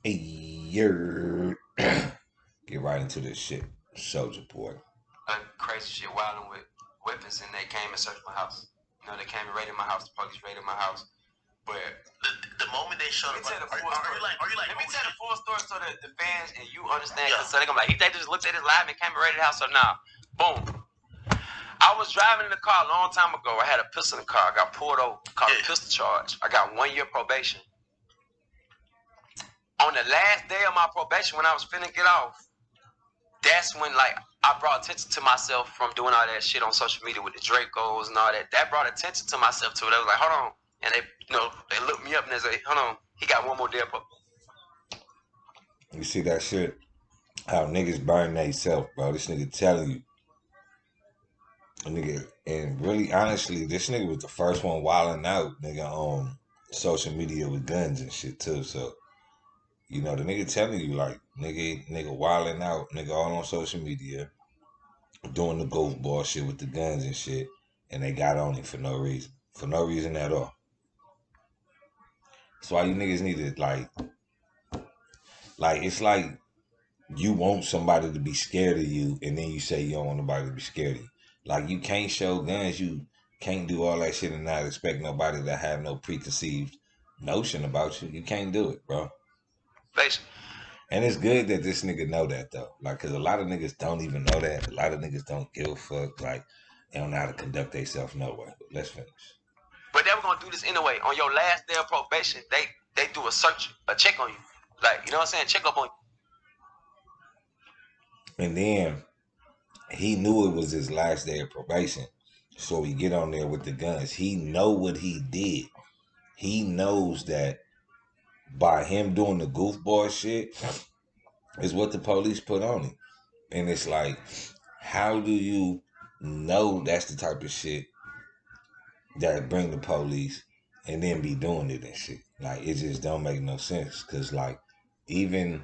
Hey, yer. Get right into this shit. Soulja Boy. Crazy shit, wilding with weapons, and they came and searched my house. You know, they came and raided my house. The police raided my house. But the moment they showed up, let me tell the full story so that the fans and you understand. Yeah. So they're gonna be like, they just looked at his live and came and raided the house. So now, boom. I was driving in the car a long time ago. I had a pistol in the car. I got pulled over, caught a pistol charge. I got 1 year probation. On the last day of my probation, when I was finna get off, that's when like I brought attention to myself from doing all that shit on social media with the Dracos and all that. That brought attention to myself to it. They was like, hold on. And they looked me up and they say, hold on, he got one more day up. You see that shit? How niggas burn they self, bro. This nigga telling you. A nigga, and really, honestly, this nigga was the first one wilding out, nigga, on social media with guns and shit, too. So, you know, the nigga telling you, like, nigga wilding out, nigga all on social media, doing the golf ball shit with the guns and shit, and they got on him for no reason. For no reason at all. That's why you niggas need to, it's like you want somebody to be scared of you, and then you say you don't want nobody to be scared of you. Like, you can't show guns, you can't do all that shit and not expect nobody to have no preconceived notion about you. You can't do it, bro. Basically. And it's good that this nigga know that, though. Like, because a lot of niggas don't even know that. A lot of niggas don't give a fuck. Like, they don't know how to conduct themselves no way. But let's finish. But they were gonna do this anyway. On your last day of probation, they do a search, a check on you. Like, you know what I'm saying? Check up on you. And then he knew it was his last day of probation. So he get on there with the guns. He know what he did. He knows that by him doing the goofball shit is what the police put on him. And it's like, how do you know that's the type of shit that bring the police and then be doing it and shit? Like, it just don't make no sense. Cause like, even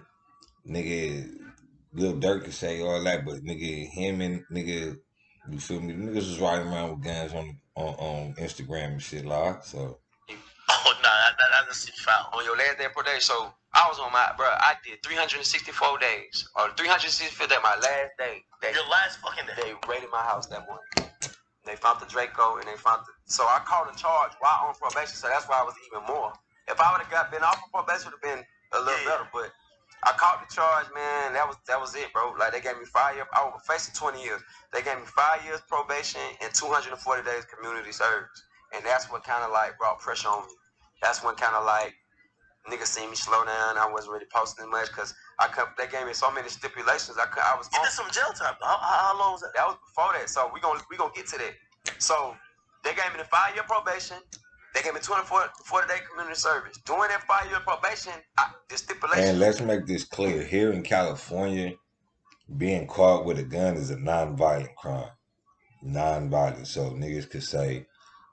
nigga Lil Durk can say all that, but nigga, him and nigga, you feel me? Niggas was riding around with guns on Instagram and shit, like so. Oh no, that doesn't foul. On your last day of probation, so I was on my I did 364 days. Or 365 day, my last day. Your last fucking day. They raided my house that morning. They found the Draco and they found so I called a charge while on probation, so that's why I was even more. If I would have been off of probation, would have been a little better, but I caught the charge, man. That was it, bro. Like, they gave me 5 years. I was facing 20 years. They gave me 5 years probation and 240 days community service, and that's what kind of like brought pressure on me. That's when kind of like niggas seen me slow down. I wasn't really posting much because they gave me so many stipulations. I was. You did some jail time. How long was that? That was before that. So we gonna get to that. So they gave me the 5 year probation. They gave me 240 day community service. During that 5 year probation, the stipulation. And let's make this clear: here in California, being caught with a gun is a non-violent crime. Non-violent. So niggas could say,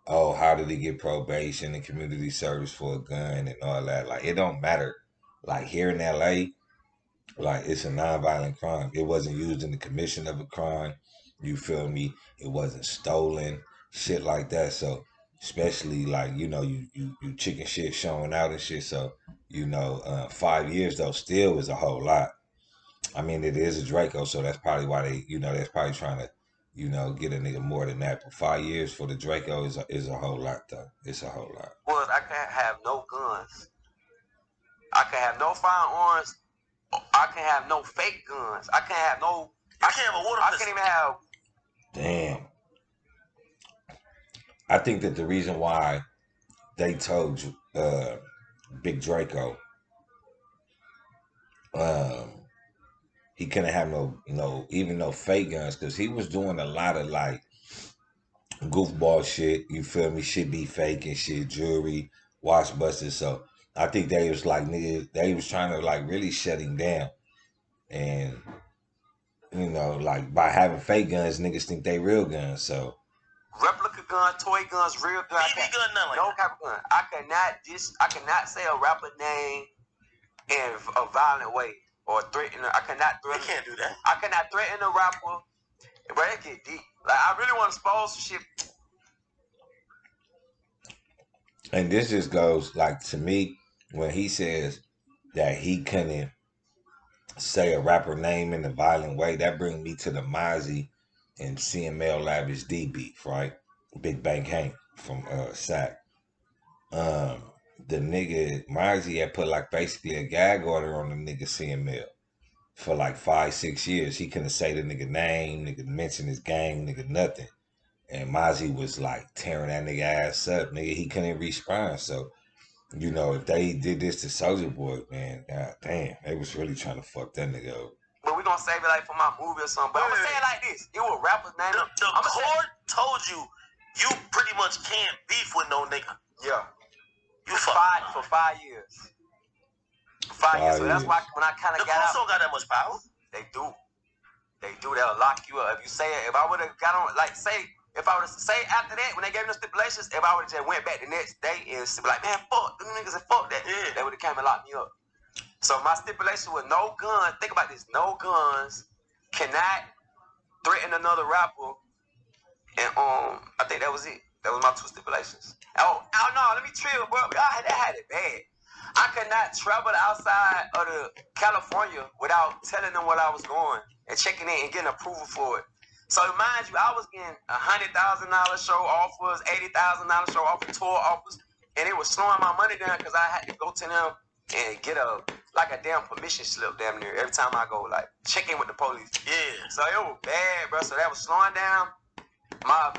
oh, how did he get probation and community service for a gun and all that? Like, it don't matter. Like, here in LA, like, it's a non-violent crime. It wasn't used in the commission of a crime. You feel me? It wasn't stolen. Shit like that. So, especially like, you chicken shit showing out and shit. So, 5 years though still is a whole lot. I mean, it is a Draco, so that's probably why that's probably trying to, get a nigga more than that. But 5 years for the Draco is a whole lot, though. It's a whole lot. Was I can't have no guns. I can have no firearms. I can have no fake guns. I can't have no. I can't have a water pistol. I can't even have. Damn. I think that the reason why they told Big Draco he couldn't have no fake guns, because he was doing a lot of like goofball shit. You feel me? Shit be fake and shit, jewelry, watch busters. So I think they was like, nigga, they was trying to like really shut him down. And like, by having fake guns, niggas think they real guns. So replica gun, toy guns, real gun, BB gun, nothing like no type of gun. I cannot say a rapper name in a violent way or threaten. I cannot threaten. You can't do that. I cannot threaten a rapper. But it get deep. Like, I really want to sponsorship. And this just goes like, to me, when he says that he couldn't say a rapper name in a violent way. That brings me to the Mozzie and CML Lavish D beef, right? Big Bang Hank from Sac. The nigga Mozzie had put like basically a gag order on the nigga CML for like 5-6 years. He couldn't say the nigga name, nigga mention his gang, nigga nothing. And Mozzie was like tearing that nigga ass up, nigga. He couldn't respond. So, you know, if they did this to Soulja Boy, man, god damn, they was really trying to fuck that nigga up. But we gonna save it like for my movie or something. But I'm gonna say it like this. It was rappers name. The court told you pretty much can't beef with no nigga. Yeah. You for 5 years. 5 years. So that's why when I kind of got out. The don't got that much power. They do. They do. They'll lock you up. If you say it, if I would have got on, like, say, if I would have say after that, when they gave me the stipulations, if I would have just went back the next day and be like, man, fuck, them niggas and fuck that, they would have came and locked me up. So my stipulation was no guns. Think about this. No guns. Cannot threaten another rapper. And I think that was it. That was my 2 stipulations. Oh no, let me trill, bro. I had it bad. I could not travel outside of the California without telling them where I was going and checking in and getting approval for it. So mind you, I was getting $100,000 show offers, $80,000 show offers, tour offers, and it was slowing my money down because I had to go to them and get a damn permission slip damn near every time I go, like check in with the police. Yeah. So it was bad, bro. So that was slowing down. My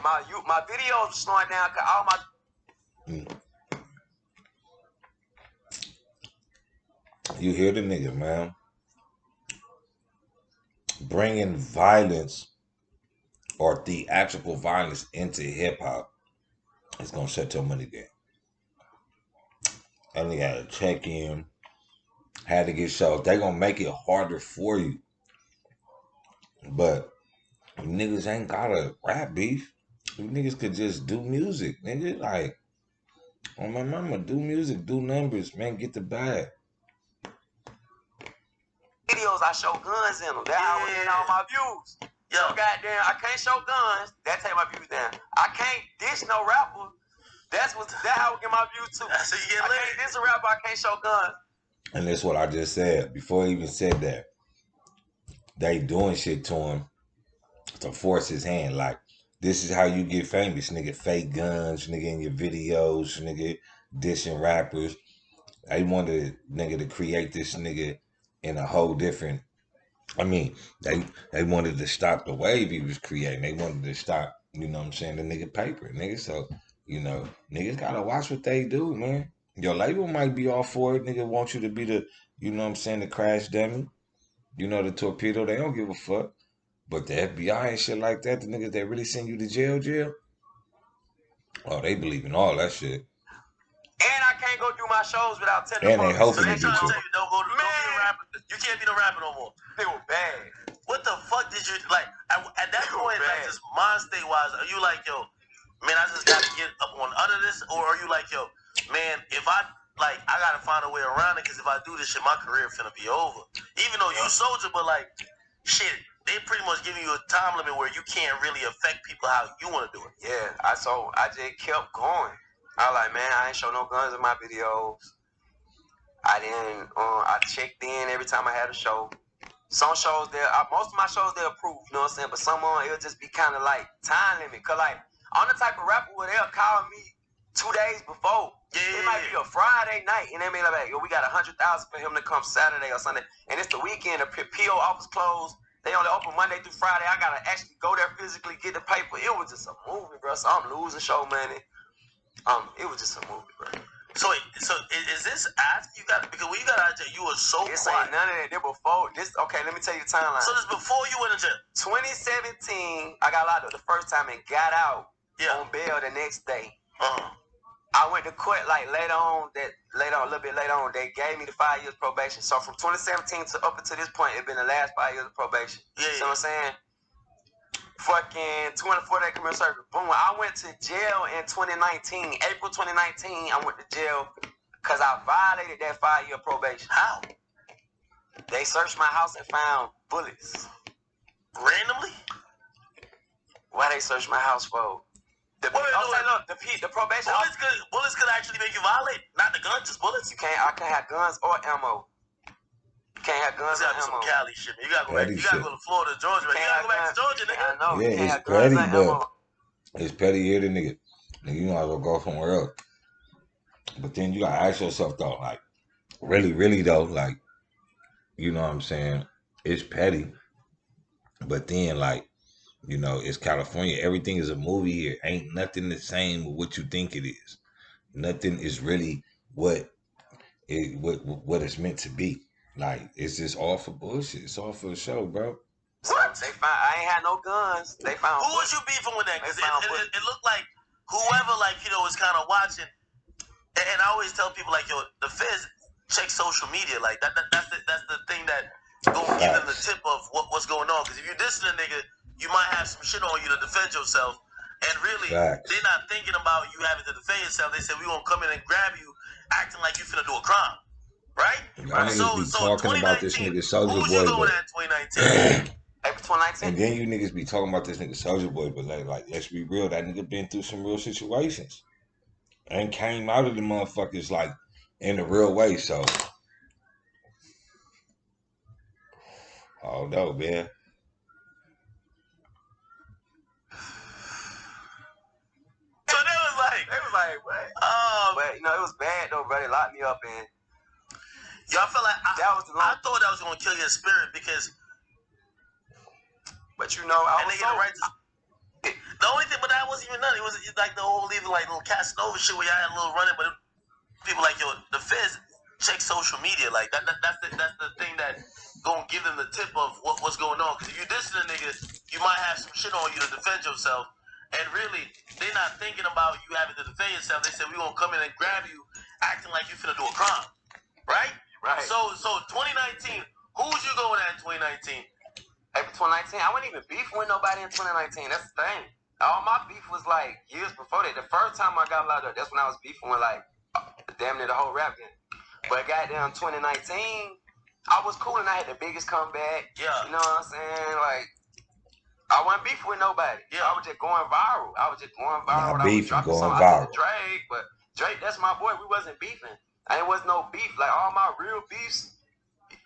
videos were slowing down because all my You hear the nigga, man. Bringing violence or theatrical violence into hip hop is gonna shut your money down. And they gotta check in, had to get shows. They gonna make it harder for you. But niggas ain't gotta rap beef. You niggas could just do music, nigga. Like, on my mama, do music, do numbers, man, get the bag. Videos, I show guns in them. That's how I get all my views. So goddamn, I can't show guns. That take my views down. I can't diss no rapper. That's how I get my views too. So you get lit. I can't diss a rapper. I can't show guns. And that's what I just said. Before I even said that, they doing shit to him to force his hand. Like, this is how you get famous, nigga. Fake guns, nigga, in your videos, nigga, dissing rappers. They wanted nigga to create this nigga in a whole different. I mean, they wanted to stop the wave he was creating. They wanted to stop, you know what I'm saying, the nigga paper, nigga. So, you know, niggas gotta watch what they do, man. Your label might be all for it. Nigga want you to be the, you know what I'm saying, the crash dummy. You know, the torpedo, they don't give a fuck. But the FBI and shit like that, the niggas that really send you to jail, oh, they believe in all that shit. And I can't go do my shows without telling them. And they hoping to get you. Don't go to be a rapper. You can't be no rapper no more. They were bad. What the fuck did you, like, at that point, like, just mind state wise, are you like, yo, man, I just gotta get up on under this? Or are you like, yo, man, if I gotta find a way around it, because if I do this shit, my career finna be over. Even though you Soulja, but like, shit, they pretty much giving you a time limit where you can't really affect people how you want to do it. Yeah, I just kept going. I was like, man, I ain't show no guns in my videos. I didn't. I checked in every time I had a show. Some shows most of my shows they approve, you know what I'm saying? But some it'll just be kind of like time limit. Cause like I'm the type of rapper where they'll call me 2 days before. Yeah. It might be a Friday night, and they be like, yo, we got 100,000 for him to come Saturday or Sunday, and it's the weekend. The PO office closed. They only open Monday through Friday. I gotta actually go there physically, get the paper. It was just a movie, bro. So I'm losing show money. It was just a movie, bro. So is this after you got, because when you got out of jail, you were so quiet. Ain't none of that. They before this. Okay, let me tell you the timeline. So this before you went to jail. 2017, I got locked up the first time and got out on bail the next day. I went to court like a little bit later on. They gave me the 5 years probation. So from 2017 to up until this point, it's been the last 5 years of probation. Yeah. You know what I'm saying? Fucking 24-day criminal circuit. Boom. I went to jail in 2019. April 2019, I went to jail because I violated that 5 year probation. How? They searched my house and found bullets. Randomly? Why they searched my house for? The probation. Bullets could actually make you violate. Not the guns, just bullets. I can't have guns or ammo. can't have guns. This gotta be some Cali shit, man. You gotta go back. You gotta go to Florida, Georgia. Man. You gotta go back to Georgia, nigga. I know. Yeah, it's petty, but it's petty here, the nigga. Nigga, you might as well go somewhere else. But then you gotta ask yourself though, like, really though, like, you know what I'm saying? It's petty, but then like, you know, it's California. Everything is a movie here. Ain't nothing the same with what you think it is. Nothing is really what it's meant to be. Like, it's just all for bullshit. It's all for the show, bro. What? I ain't had no guns. They found. Who was you beefing with that? Because it looked like whoever, like, you know, was kind of watching. And I always tell people, like, yo, the feds check social media. Like, that's the thing that gonna give them the tip of what's going on. Because if you're dissing a nigga, you might have some shit on you to defend yourself. And really, they're not thinking about you having to defend yourself. They said, we gonna come in and grab you acting like you finna do a crime. Right? So talking about this nigga Soulja Boy. Who was you going at 2019? April 2019. And then you niggas be talking about this nigga Soulja Boy, but like, let's be real, that nigga been through some real situations. And came out of the motherfuckers like in a real way, so oh no, man. So they was like, what? But you know, it was bad though, bro. They locked me up and y'all felt like I thought that was gonna kill your spirit because but you know, I was the only thing, but that wasn't even nothing. It was like the whole even like little Casanova shit where y'all had a little running, but people like, yo, the feds check social media. Like that's the thing that gonna give them the tip of what's going on. Because if you dissing a nigga, you might have some shit on you to defend yourself. And really, they're not thinking about you having to defend yourself. They said we gonna come in and grab you, acting like you finna do a crime, right? Right. So 2019, who's you going at in 2019? April 2019, I wasn't even beefing with nobody in 2019. That's the thing. All my beef was like years before that. The first time I got locked up, that's when I was beefing with like damn near the whole rap game. But goddamn 2019, I was cool and I had the biggest comeback. Yeah. You know what I'm saying? Like, I wasn't beefing with nobody. Yeah. I was just going viral. I was going viral. Drake, but Drake, that's my boy. We wasn't beefing. And it was no beef. Like, all my real beefs,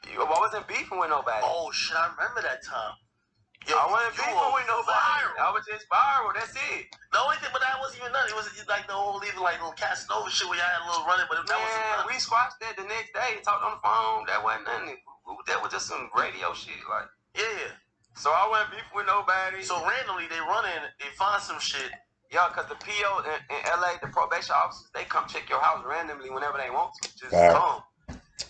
I wasn't beefing with nobody. Oh, shit, I remember that time. Yo, I wasn't beefing with nobody. Viral. I was just viral. That's it. The only thing, but that wasn't even nothing. It was like the whole even like little Casanova shit where y'all had a little running, but that wasn't nothing. We squashed that the next day. Talked on the phone. That wasn't nothing. That was just some radio shit. Like, yeah. So I wasn't beefing with nobody. So randomly they run in, they find some shit. Yeah, because the PO in LA, the probation officers, they come check your house randomly whenever they want to. Just come.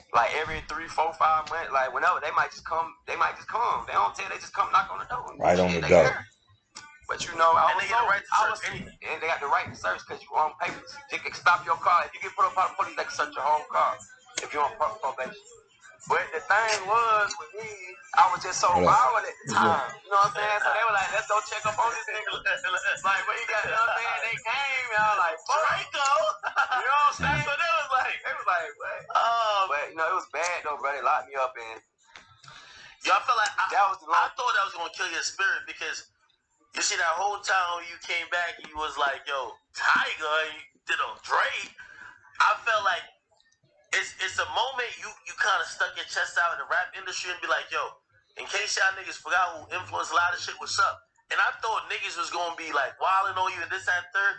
Like every 3, 4, 5 months, like whenever they might just come. They don't tell. They just come knock on the door. Right on the door. But you know, and they got the right to search anything. And they got the right to search because you on papers. They can stop your car if you get put up by the police. They can search your whole car if you're on probation. But the thing was with me, I was just so viral at the time. You know what I'm saying? So they were like, let's go check up on this nigga. Like, what you got? You know what I'm saying? They came and I was like, Draco. You know what I'm saying? So they was like, what? But you know, it was bad though, bro. They locked me up and y'all felt like I thought that was gonna kill your spirit because you see that whole time when you came back, you was like, yo, Tiger, you did a Drake. I felt like it's a moment you kind of stuck your chest out in the rap industry and be like, yo, in case y'all niggas forgot who influenced a lot of shit, what's up? And I thought niggas was gonna be like wilding on you and this, that, and third.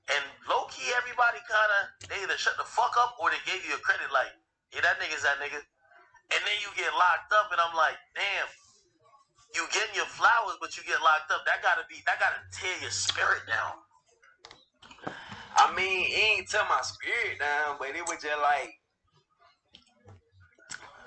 And low key, everybody kind of they either shut the fuck up or they gave you a credit like, yeah, that nigga's that nigga. And then you get locked up, and I'm like, damn, you getting your flowers, but you get locked up. That gotta tear your spirit down. I mean, it ain't tear my spirit down, but it was just like.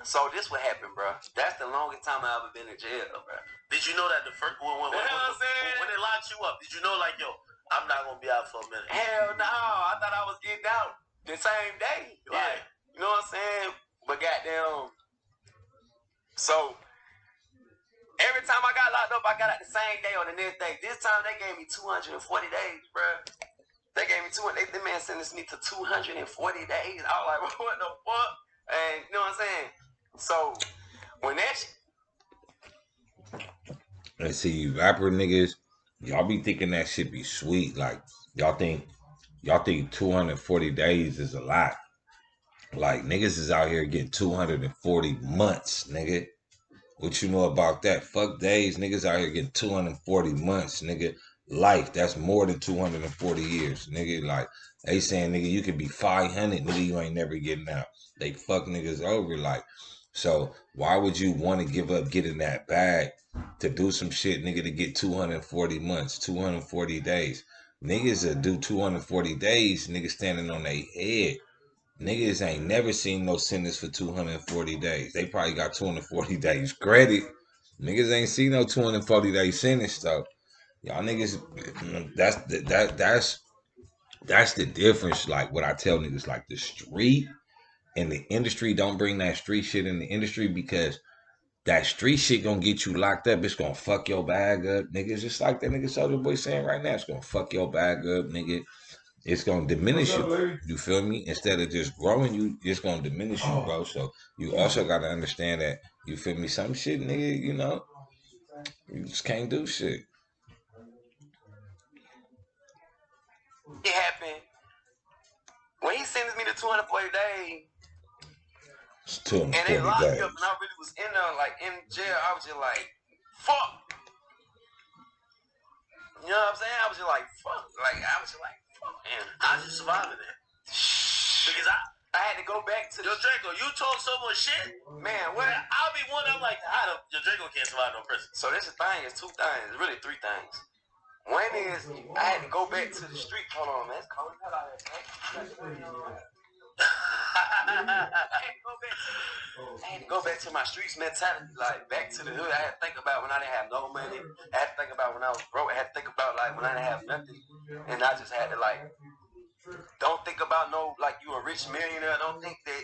So this what happened, bro. That's the longest time I ever been in jail, bro. Did you know that the first when they locked you up? Did you know like, yo, I'm not gonna be out for a minute? Hell no, I thought I was getting out the same day. Like, you know what I'm saying? But goddamn. So every time I got locked up, I got out the same day or the next day. This time they gave me 240 days, bro. They gave me the man sentenced me to 240 days. I was like, what the fuck? And you know what I'm saying? So when that and see, you rapper niggas, y'all be thinking that shit be sweet. Like y'all think 240 days is a lot. Like, niggas is out here getting 240 months, nigga. What you know about that? Fuck days. Niggas out here getting 240 months, nigga. Life, that's more than 240 years, nigga. Like, they saying, nigga, you could be 500, nigga, you ain't never getting out. They fuck niggas over, like. So, why would you want to give up getting that bag to do some shit, nigga, to get 240 months, 240 days? Niggas that do 240 days, niggas standing on their head. Niggas ain't never seen no sentence for 240 days. They probably got 240 days credit. Niggas ain't seen no 240 day sentence though. Y'all niggas, that's the difference. Like what I tell niggas, like the street and the industry don't bring that street shit in the industry because that street shit gonna get you locked up. It's gonna fuck your bag up, nigga. It's just like that nigga Soulja Boy saying right now. It's gonna fuck your bag up, nigga. It's gonna diminish you. You feel me? Instead of just growing you, it's gonna diminish you, bro. So you also gotta understand that. You feel me? Some shit, nigga. You know, you just can't do shit. It happened when he sentenced me to 240 days. It's And they 240 locked me days. up, and I really was in there, like in jail. I was just like, fuck. You know what I'm saying? I was just like, fuck. Like, I was just like, fuck, man. How'd you survive it? Because I had to go back to Yo, Draco, you talk so much shit. man. What? I'll be one. I'm like, how the Yo, Draco can't survive no prison. So this the thing. It's two things. It's really three things. One is I had to go back to the street. Hold on, man. It's cold. I had to go back to my streets mentality, like back to the hood. I had to think about when I didn't have no money. I had to think about when I was broke. I had to think about like when I didn't have nothing, and I just had to like don't think about no like you a rich millionaire. Don't think that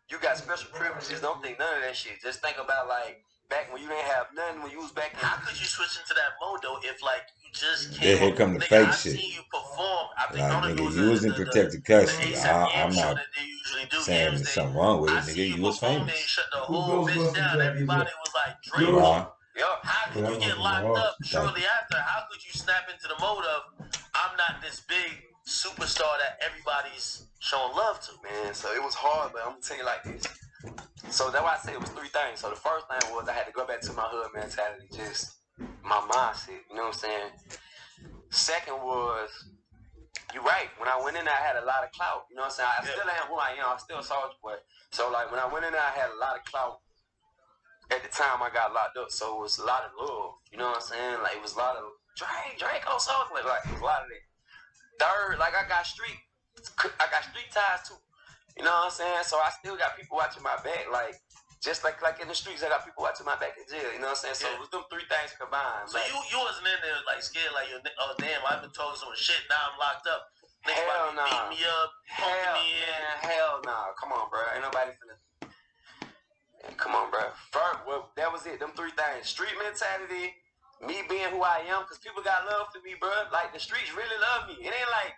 you got special privileges. Don't think none of that shit. Just think about like back when you didn't have nothing. When you was back, how could you switch into that mode though if like you just Yeah, came? here come the nigga, fake I shit. seen you perform. I think Like, I don't know nigga, if you was in protected custody. I'm I'm not that they usually do. saying there's something wrong with it, nigga. You was They famous. shut the whole bitch down. Everybody was like, Drake. Nah. How could you get locked up shortly after? How could you snap into the mode of I'm not this big superstar that everybody's showing love to? man. So it was hard, but I'm gonna tell you like this. So that's why I said it was three things. So the first thing was I had to go back to my hood mentality, just my mindset. You know what I'm saying? Second was, you're right. When I went in there, I had a lot of clout. You know what I'm saying? I still am who I am. I'm still a Soulja Boy. So like when I went in there, I had a lot of clout. At the time, I got locked up, so it was a lot of love. You know what I'm saying? Like it was a lot of Draco Soulja Boy. Like it was a lot of that. Third, like I got street ties too. You know what I'm saying? So I still got people watching my back. Like just like in the streets, I got people watching my back in jail. You know what I'm saying? So it was them three things combined. So like, you wasn't in there like scared, like oh damn, I've been talking so much shit. Now I'm locked up. Hell no. Beat me up, me in. Hell no. Come on, bro. Ain't nobody finna. Come on, bro. First, well, that was it. Them three things: street mentality, me being who I am, because people got love for me, bro. Like the streets really love me. It ain't like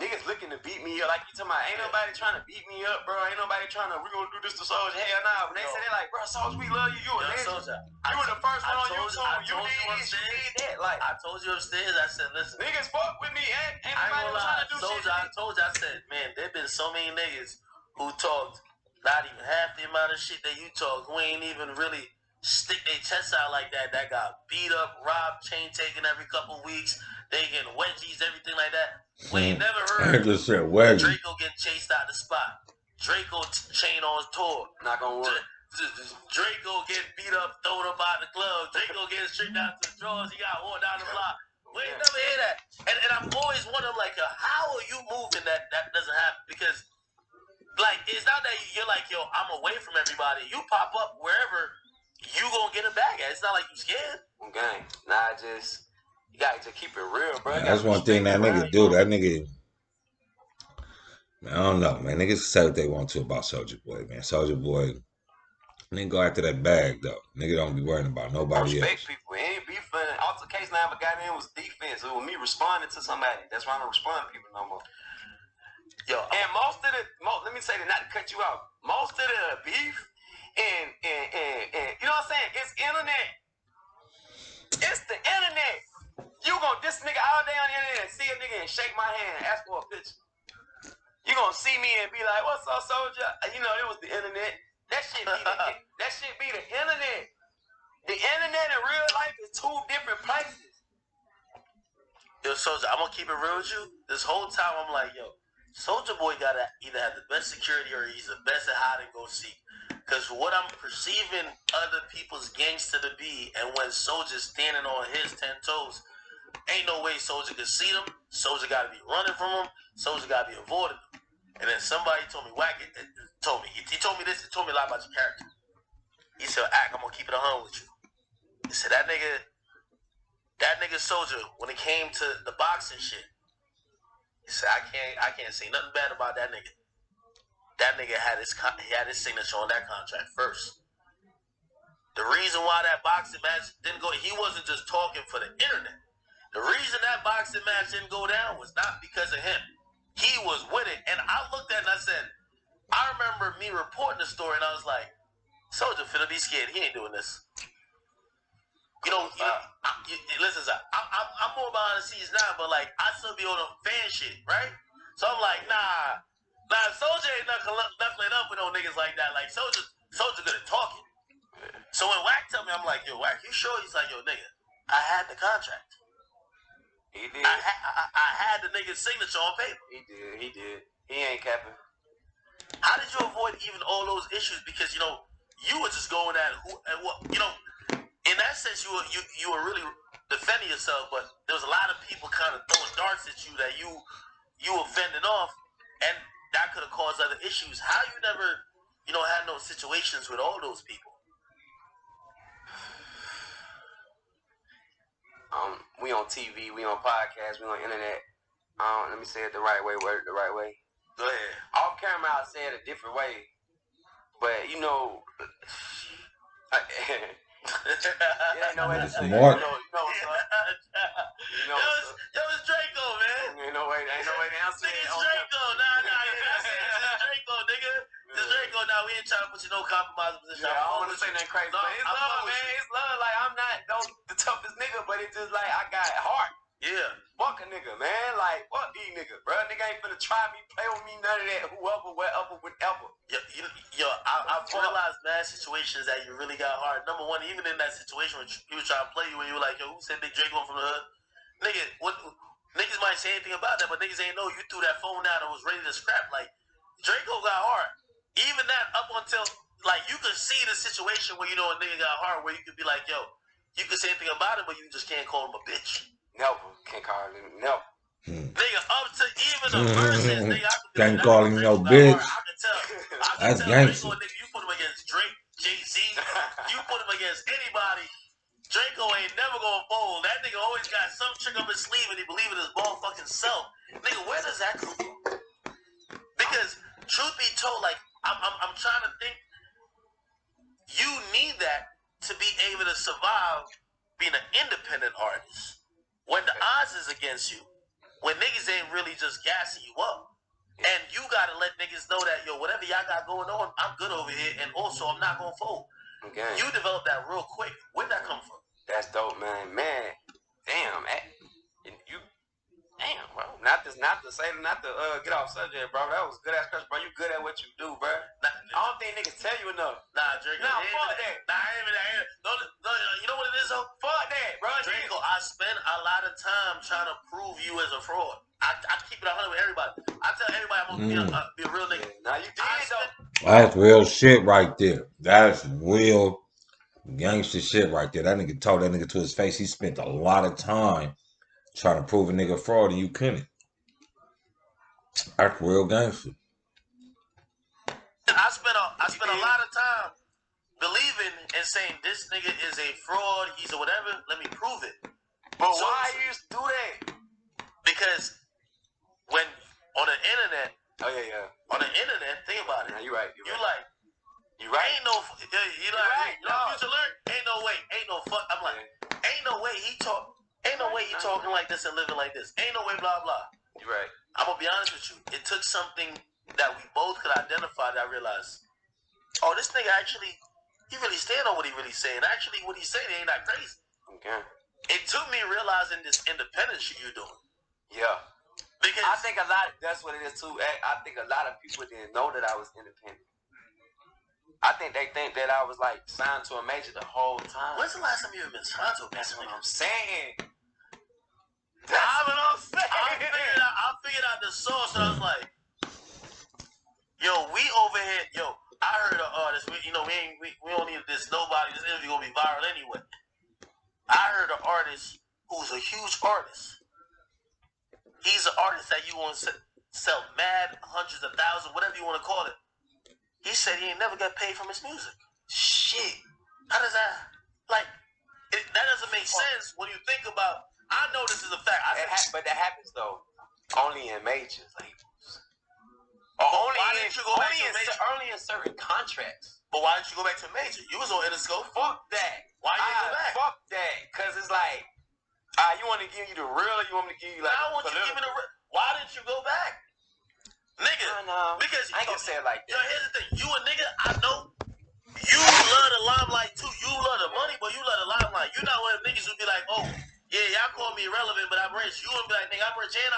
niggas looking to beat me up. Like you talking about, ain't nobody trying to beat me up, bro. Ain't nobody trying to, we gonna do this to Soulja. Hell nah. When they say they like, bro, Soulja, we love you. You a legend. You were the first one on YouTube. You did this, you did that. Like I told you upstairs. I said, listen, niggas fuck with me. Ain't nobody trying to do shit. I told you. I said, man, there been so many niggas who talked not even half the amount of shit that you talk, who ain't even really stick their chests out like that. That got beat up, robbed, chain taken every couple weeks. They getting wedgies, everything like that. We ain't never heard Draco getting chased out the spot. Draco chain on tour. Not gonna work. Draco getting beat up, thrown up out the club. Draco getting stripped out to the drawers. He got walked down the block. We ain't never hear that. And I'm always wondering, like, how are you moving that doesn't happen? Because, like, it's not that you're like, yo, I'm away from everybody. You pop up wherever you gonna get a bag at. It's not like you scared. Okay. Nah, you gotta just keep it real, bro. That's one thing that nigga do. That nigga, I don't know, man. Niggas say what they want to about Soulja Boy, man. Soulja Boy, nigga go after that bag, though. Nigga don't be worrying about nobody else. Respect people. It ain't beef. Altercation I ever got in was defense. It was me responding to somebody. That's why I don't respond to people no more. Yo, and let me say that, not to cut you off. Most of the beef and you know what I'm saying? It's internet. It's the internet. You gonna diss nigga all day on the internet, see a nigga and shake my hand, ask for a picture. You gonna see me and be like, "What's up, Soulja?" You know, it was the internet. That shit be the internet. The internet and real life is two different places. Yo, Soulja, I'm gonna keep it real with you. This whole time, I'm like, yo, Soulja Boy gotta either have the best security or he's the best at hide and go seek. Cause what I'm perceiving other people's gangster to be, and when Soulja's standing on his 10 toes, ain't no way Soulja can see them. Soulja gotta be running from them. Soulja gotta be avoiding them. And then somebody told me, told me. He told me this. He told me a lot about your character. He said, "Ack, I'm gonna keep it 100 with you." He said that nigga Soulja, when it came to the boxing shit, he said, I can't say nothing bad about that nigga. That nigga had his signature on that contract first. The reason why that boxing match didn't go, he wasn't just talking for the internet. The reason that boxing match didn't go down was not because of him. He was with it. And I looked at it and I said, I remember me reporting the story and I was like, Soulja finna be scared. He ain't doing this. Listen, I'm more behind the scenes now, but like I still be on the fan shit, right? So I'm like, nah, Soulja ain't knuckling up with no niggas like that. Like Soulja good at talking. So when Wack tell me, I'm like, yo, Wack, you sure? He's like, yo, nigga, I had the contract. He did. I had the nigga's signature on paper. He did. He ain't capping. How did you avoid even all those issues? Because you were just going at in that sense, you were really defending yourself, but there was a lot of people kind of throwing darts at you that you were fending off, and that could have caused other issues. How you never, had no situations with all those people? We on TV, we on podcasts, we on internet. Let me say it the right way, word it the right way. Go ahead. Off camera, I'll say it a different way, but you know, yeah, no way to say. Smart. You know what's up. Yo, it's Draco, man. Ain't no way to answer it. It's Draco. Nah, that's it. It's Draco, nigga. It's Draco. Now we ain't trying to put you no compromise position. Yeah, I don't want to say nothing crazy, but it's love, man. It's love. Like I'm not the toughest nigga, but it's just like I got heart. Yeah. Fuck a nigga, man. Like, fuck these niggas, bro. Nigga ain't finna try me, play with me, none of that. Whoever, wherever, whatever. I've realized mad situations that you really got hard. Number one, even in that situation when he was trying to play you, when you were like, yo, who said Big Drake from the hood? Nigga, niggas might say anything about that, but niggas ain't know you threw that phone down and was ready to scrap. Like, Draco got hard. Even that up until, like, you could see the situation where, a nigga got hard, where you could be like, yo, you could say anything about it, but you just can't call him a bitch. Never. Can't call him, never. Nigga, up to even the verses, nigga, I could can't call him no bitch. I can tell. That's gangster. Nigga, you put him against Drake, Jay-Z, you put him against anybody, Draco ain't never gonna fold. That nigga always got some trick up his sleeve and he believe in his ball fucking self. Nigga, where does that come from? Because truth be told, like I'm trying to think, you need that to be able to survive being an independent artist. When the odds is against you, when niggas ain't really just gassing you up. And you gotta let niggas know that, yo, whatever y'all got going on, I'm good over here, and also I'm not gonna fold. Okay. You developed that real quick. Where'd that come from? That's dope, man. Damn, you, damn, bro. Not to get off subject, bro. That was good ass question, bro. You good at what you do, bro. I don't think niggas tell you enough. Nah, Draco. Nah, fuck that. No, you know what it is, though? Fuck that, bro. Draco, I spend a lot of time trying to prove you as a fraud. I keep it 100 with everybody. I tell everybody I'm gonna be a real nigga. Now you did, though. That's real shit right there. That's real gangster shit right there. That nigga told that nigga to his face he spent a lot of time trying to prove a nigga fraud and you couldn't. That's real gangster. I spent a lot of time believing and saying this nigga is a fraud, he's a whatever, let me prove it. But so, why you used to do that? Because when on the internet, on the internet, think about it. Nah, you right. You right. Ain't no, right. Future alert. Ain't no way. Ain't no fuck. I'm like, ain't no way he talking like this and living like this. Ain't no way. Blah blah. You right. I'm gonna be honest with you. It took something that we both could identify that I realized, oh, this nigga actually, he really stand on what he really saying. Actually, what he's saying ain't that crazy. Okay. It took me realizing this independent shit you're doing. Yeah. Because I think a lot. That's what it is too. I think a lot of people didn't know that I was independent. I think they think that I was like signed to a major the whole time. When's the last time you ever been signed to a major? That's what I'm saying. That's what I'm saying. I figured out the source, and I was like, yo, we over here, yo. I heard an artist. We don't need this. Nobody. This interview gonna be viral anyway. I heard an artist who's a huge artist. He's an artist that you want to sell mad hundreds of thousands, whatever you want to call it. He said he ain't never got paid from his music. Shit. How does that that doesn't make sense when you think about? I know this is a fact. But that happens though, only in majors. Like, only in certain contracts. But why didn't you go back to a major? You was on Interscope. Fuck that. Why you didn't go back? Fuck that. Cause it's like, you want to give you the real, or you want me to give you like? I want you to give me the real. Why didn't you go back, nigga? Because I ain't gonna say it like that. Yo, here's the thing. You a nigga, I know. You love the limelight too. You love the money, but you love the limelight. You not one of them niggas who be like, oh, yeah, y'all call me irrelevant, but I'm rich. You wouldn't be like, nigga, I'm rich and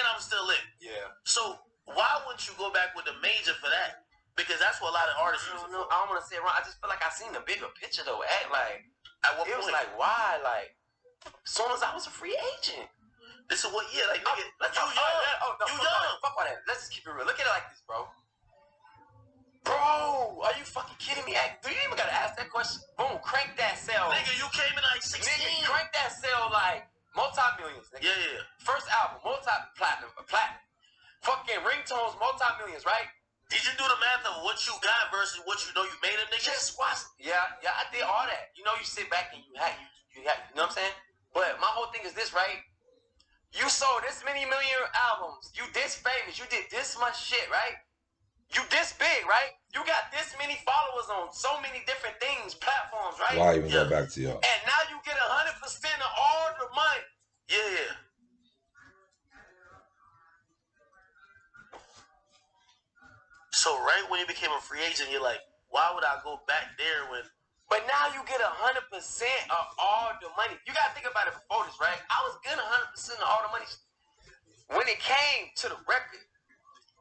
I'm still lit. Yeah. So why wouldn't you go back with the major for that? Because that's what a lot of artists use it for. I don't want to say it wrong. I just feel like I seen the bigger picture though. At what it point? was like, why? Like, as soon as I was a free agent. This is what, like, nigga, you young. Fuck all that. Let's just keep it real. Look at it like this, bro. Bro, are you fucking kidding me? Do you even gotta ask that question? Boom, crank that cell. Nigga, you came in like 16. Nigga, crank that cell like multi-millions, nigga. Yeah. First album, multi-platinum. Fucking ringtones, multi-millions, right? Did you do the math of what you got versus what you know you made them, nigga? Just watch. Yeah, I did all that. You know, you sit back and you know what I'm saying? But my whole thing is this, right? You sold this many million albums. You this famous. You did this much shit, right? You this big, right? You got this many followers on so many different things, platforms, right? Why even go back to y'all? And now you get 100% of all the money. Yeah. So right when you became a free agent, you're like, why would I go back there when? But now you get 100% of all the money. You gotta think about it before this, right? I was getting 100% of all the money. When it came to the record,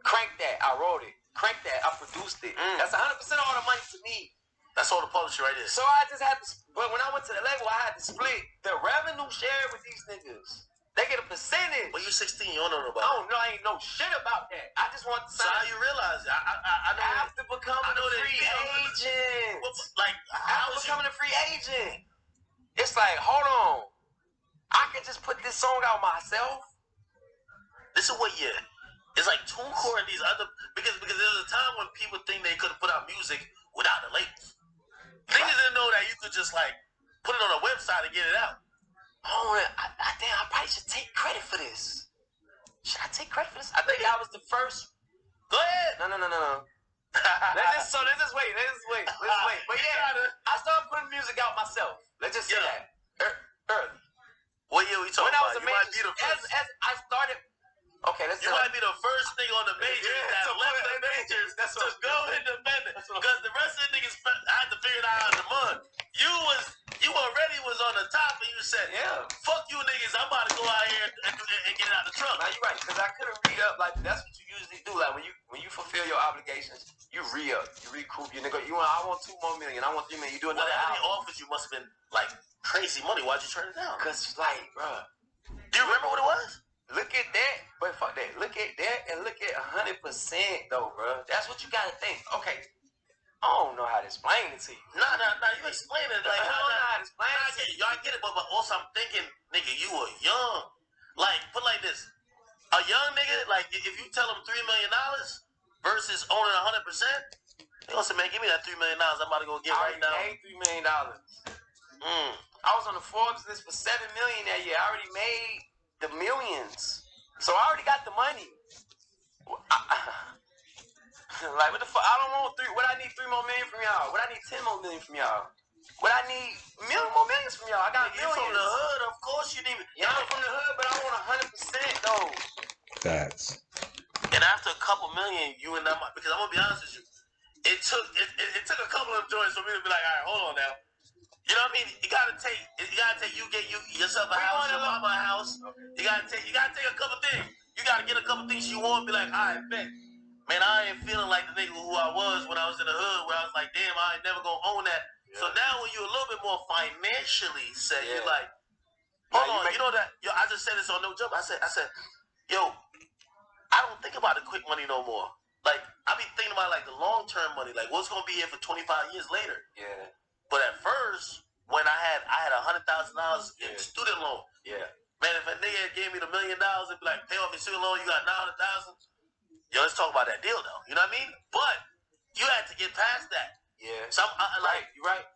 crank that, I wrote it. Crank that, I produced it. That's 100% of all the money to me. That's all the publisher right there. So I just had to, but when I went to the label, I had to split the revenue share with these niggas. They get a percentage. But you 16, you don't know about I don't know, I ain't know shit about that. I just want to sign. So how you realize it? I know after becoming a free agent. Like, after becoming a free agent. It's like, hold on. I can just put this song out myself. This is what year? It's like TuneCore and these other because there was a time when people think they could put out music without the labels. Niggas didn't know that you could just like put it on a website and get it out. Oh, I probably should take credit for this. Should I take credit for this? I think I was the first. Go ahead. No. Let's just wait. But yeah, I started putting music out myself. Let's just say that early. What year we talking when about? I was a You might be the first. As I started. Okay, let's. You might be the first nigga on the majors that left the majors to go independent. Because the rest of the niggas, I had to figure it out in the mud. You already was on the top, and you said, yeah, fuck you niggas, I'm about to go out here and get it out the truck. Now you're right, because I couldn't read up like that's what you usually do. Like when you fulfill your obligations, you re-up, you recoup, you nigga. I want 2 more million, I want 3 million. You do another album. Offers you must have been like crazy money. Why'd you turn it down? Cause like, bro, do you remember what it was? Look at that, but fuck that. Look at that and look at 100% though, bro. That's what you gotta think. Okay, I don't know how to explain it to you. Nah, you explain it like I don't know how to explain it to you. I get it, but also I'm thinking, nigga, you were young. Like, put like this. A young nigga, like, if you tell him $3 million versus owning 100%, he gonna say, man, give me that $3 million I'm about to go get right now. I already made $3 million. I was on the Forbes list for $7 million that year. I already made the millions. So I already got the money. Like, what the fuck? I don't want 3. What I need 3 more million from y'all? What I need 10 more million from y'all? What I need more millions from y'all? I got millions. You from the hood, of course you need. Yeah, I'm from the hood, but I want 100% though. Facts. And after a couple million, you and them, because I'm gonna be honest with you, it took a couple of joints for me to be like, all right, hold on now. You know what I mean? You gotta take you get yourself a house, your mama a house. You gotta take a couple things. You gotta get a couple things you want. Be like, all right, bet. Man, I ain't feeling like the nigga who I was when I was in the hood, where I was like, damn, I ain't never gonna own that. Yeah. So now when you're a little bit more financially set, you're like, hold on, you know that? Yo, I just said this on No Jump. I said, yo, I don't think about the quick money no more. Like, I be thinking about like the long-term money, like what's gonna be here for 25 years later. Yeah. But at first, when I had $100,000 in student loan. Yeah. Man, if a nigga gave me $1 million, it'd be like, pay off your student loan, you got $900,000. Yo, let's talk about that deal though. You know what I mean? But you had to get past that. Yeah. So you're right.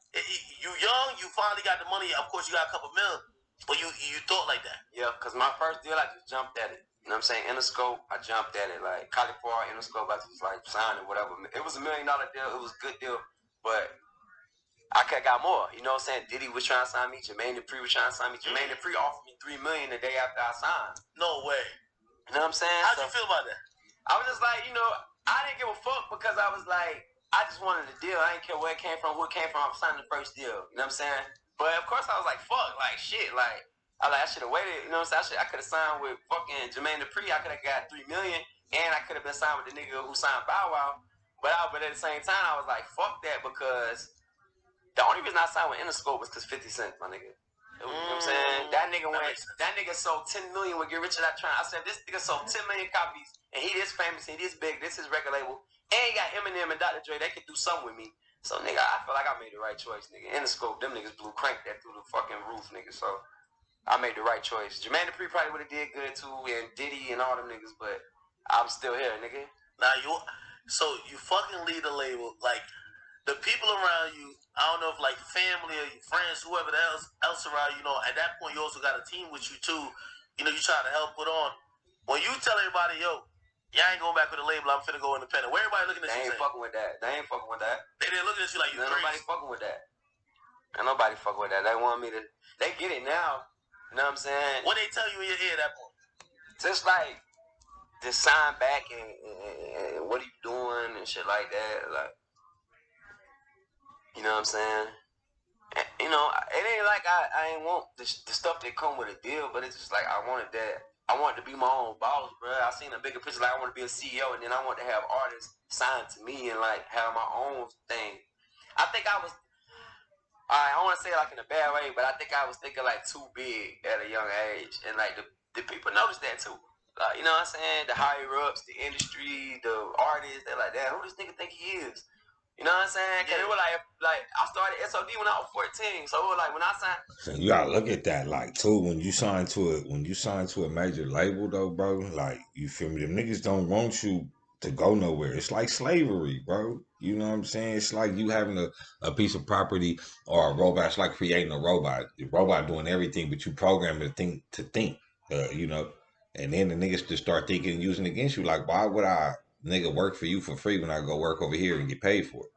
You young, you finally got the money. Of course, you got a couple mil, but you thought like that. Yeah, because my first deal, I just jumped at it. You know what I'm saying? Interscope, I jumped at it. Like California, Interscope, I just like signed it, whatever. It was $1 million deal. It was a good deal, but I could have got more. You know what I'm saying? Diddy was trying to sign me. Jermaine Dupri was trying to sign me. Jermaine Dupri offered me $3 million the day after I signed. No way. You know what I'm saying? How'd you feel about that? I was just like, you know, I didn't give a fuck because I was like, I just wanted the deal. I didn't care where it came from, who it came from. I signed the first deal. You know what I'm saying? But of course I was like, fuck, like shit, like I should have waited. You know what I'm saying? I could have signed with fucking Jermaine Dupri. I could have got $3 million, and I could have been signed with the nigga who signed Bow Wow. But at the same time, I was like, fuck that, because the only reason I signed with Interscope was because 50 Cent, my nigga. You know what I'm saying? That nigga sold 10 million with Get Rich or Die Trying. I said, this nigga sold 10 million copies, and he this famous, and he this big, this is record label, and he got Eminem and Dr. Dre. They could do something with me. So, nigga, I feel like I made the right choice, nigga. Interscope, them niggas blew crank that through the fucking roof, nigga. So, I made the right choice. Jermaine Dupri probably would have did good, too, and Diddy and all them niggas, but I'm still here, nigga. Now, you fucking lead the label, like, the people around you, I don't know if like family or your friends, whoever else around you, know, at that point you also got a team with you too. You know, you try to help put on. When you tell everybody, yo, y'all ain't going back with the label, I'm finna go independent. Where everybody looking at you? They ain't fucking with that. They didn't looking at you like you crazy. Nobody fucking with that. And nobody fucking with that. They want me to, they get it now. You know what I'm saying? What they tell you in your ear at that point? Just like, just sign back and what are you doing and shit like that. Like, you know what I'm saying? And, you know, it ain't like I ain't want the stuff that come with a deal, but it's just like I wanted to be my own boss, bro. I seen a bigger picture, like I want to be a CEO, and then I want to have artists signed to me and like have my own thing. I think I was, I don't want to say it like in a bad way, but I think I was thinking like too big at a young age, and like the people noticed that too. You know what I'm saying? The higher ups, the industry, the artists, they're like, damn, who this nigga think he is? You know what I'm saying? Cause it was like I started SOD when I was 14. So it was like when I signed. So you gotta look at that, like too, when you sign to a major label though, bro, like you feel me? Them niggas don't want you to go nowhere. It's like slavery, bro. You know what I'm saying? It's like you having a piece of property or a robot. It's like creating a robot. The robot doing everything, but you program it to think. You know, and then the niggas just start thinking and using it against you. Like, why would I nigga work for you for free when I go work over here and get paid for it?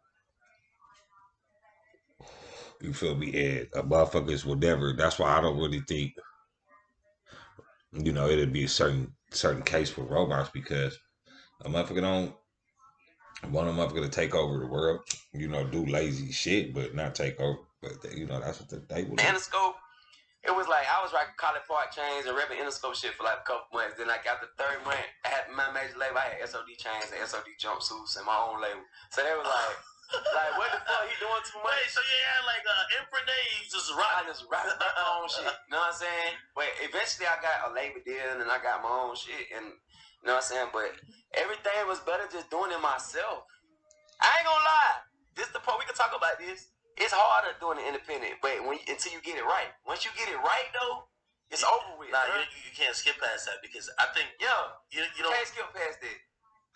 You feel me? And motherfuckers will never. That's why I don't really think, you know, it'd be a certain case for robots, because a motherfucker don't want a motherfucker to take over the world. You know, do lazy shit, but not take over. But you know, that's what they will do. Interscope, it was like I was rocking College Park chains and repping Interscope shit for like a couple months. Then like after the third month, I had my major label. I had SOD chains and SOD jumpsuits and my own label. So they were like. Like, what the fuck, he doing too much? Wait, so you had like imprint days, just rock. I just rap my own shit, you know what I'm saying? But eventually I got a label deal and I got my own shit, and you know what I'm saying? But everything was better just doing it myself. I ain't gonna lie. This the part, we can talk about this. It's harder doing it independent, but until you get it right. Once you get it right though, it's over with. Nah, you can't skip past that, because I think, you can't skip past it.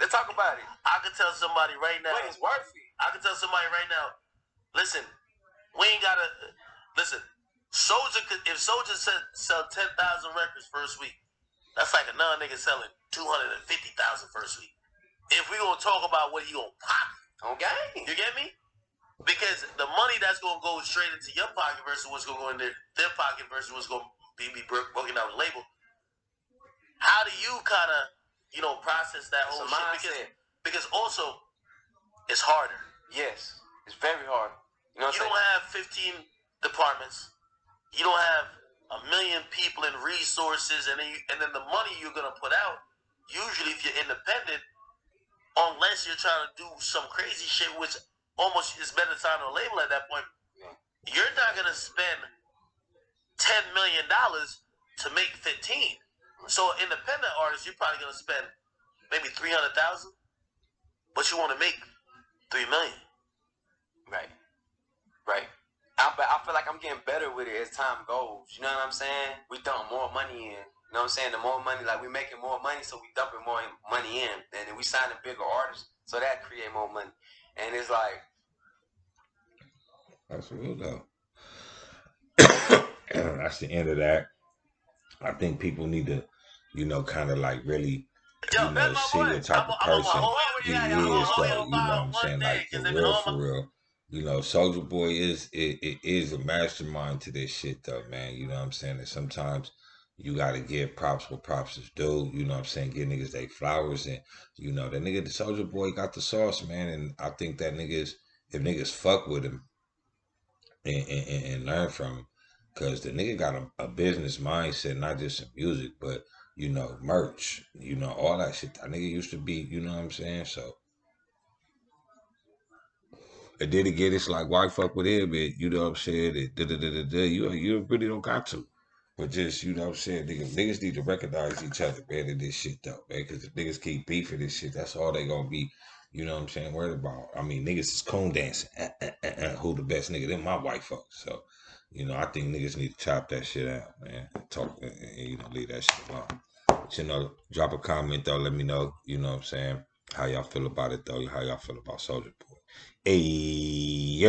Let's talk about it. I could tell somebody right now. But it's worth it. I can tell somebody right now, listen, we ain't gotta, listen, if Soulja sell 10,000 records first week, that's like a non-nigga selling 250,000 first week. If we gonna talk about what he gonna pop, okay, you get me? Because the money that's gonna go straight into your pocket versus what's gonna go in their pocket versus what's gonna be broken out the label. How do you kind of, you know, process that whole shit? Because also, it's harder. Yes, it's very hard. You know what I'm saying? You don't have 15 departments. You don't have 1 million people and resources, and then the money you're gonna put out usually if you're independent, unless you're trying to do some crazy shit, which almost is better to sign a label at that point, you're not gonna spend $10 million to make 15. So independent artist, you're probably gonna spend maybe 300,000, but you want to make 3 million. Right. But I feel like I'm getting better with it as time goes. You know what I'm saying? We dump more money in. You know what I'm saying? The more money, like we making more money, so we dumping more money in, and then we signing bigger artists, so that create more money. And it's like That's real though. That's the end of that. I think people need to, kind of like really, see what type of person he is, though. You know what I'm saying? Like for real. Soulja Boy it is a mastermind to this shit, though, man. You know what I'm saying? And sometimes you gotta give props where props is due. You know what I'm saying? Give niggas they flowers, and the nigga, the Soulja Boy got the sauce, man. And I think that if niggas fuck with him and learn from him. Cause the nigga got a business mindset, not just in music, but merch, all that shit. That nigga used to be, you know what I'm saying? So and then again, it's like why fuck with him, man? You know what I'm saying? You really don't got to. But just, you know what I'm saying, niggas need to recognize each other, man, in this shit though, man. Cause if niggas keep beefing this shit, that's all they gonna be, you know what I'm saying, worried about. I mean, niggas is coon dancing. Who the best nigga? Them my white folks. So, I think niggas need to chop that shit out, man. Talk and leave that shit alone. But, drop a comment though, let me know, you know what I'm saying, how y'all feel about it though, how y'all feel about Soulja Boy. Hey,